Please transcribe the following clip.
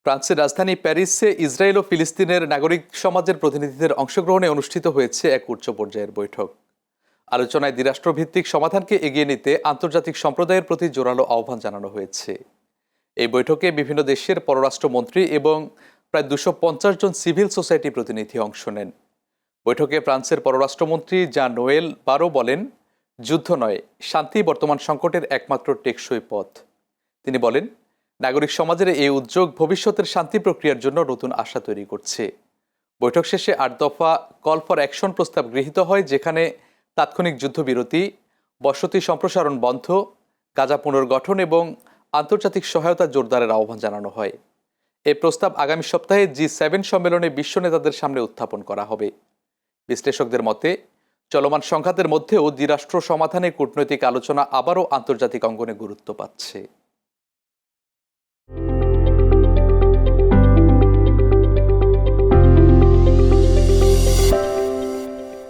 ফ্রান্সের রাজধানী প্যারিসে ইসরায়েল ও ফিলিস্তিনের নাগরিক সমাজের প্রতিনিধিদের অংশগ্রহণে অনুষ্ঠিত হয়েছে এক উচ্চ পর্যায়ের বৈঠক। আলোচনায় দ্বিরাষ্ট্রভিত্তিক সমাধানকে এগিয়ে নিতে আন্তর্জাতিক সম্প্রদায়ের প্রতি জোরালো আহ্বান জানানো হয়েছে। এই বৈঠকে বিভিন্ন দেশের পররাষ্ট্রমন্ত্রী এবং প্রায় 250 জন সিভিল সোসাইটি প্রতিনিধি অংশ নেন। বৈঠকে ফ্রান্সের পররাষ্ট্রমন্ত্রী জান নোয়েল বারো বলেন, যুদ্ধ নয়, শান্তি বর্তমান সংকটের একমাত্র টেকসই পথ। তিনি বলেন, নাগরিক সমাজের এই উদ্যোগ ভবিষ্যতের শান্তি প্রক্রিয়ার জন্য নতুন আশা তৈরি করছে। বৈঠক শেষে 8 দফা কল ফর অ্যাকশন প্রস্তাব গৃহীত হয়, যেখানে তাৎক্ষণিক যুদ্ধবিরতি, বসতি সম্প্রসারণ বন্ধ, গাজা পুনর্গঠন এবং আন্তর্জাতিক সহায়তা জোরদারের আহ্বান জানানো হয়। এই প্রস্তাব আগামী সপ্তাহে G7 সম্মেলনে বিশ্ব নেতাদের সামনে উত্থাপন করা হবে। বিশ্লেষকদের মতে, চলমান সংঘাতের মধ্যেও দ্বিরাষ্ট্র সমাধানে কূটনৈতিক আলোচনা আবারও আন্তর্জাতিক অঙ্গনে গুরুত্ব পাচ্ছে।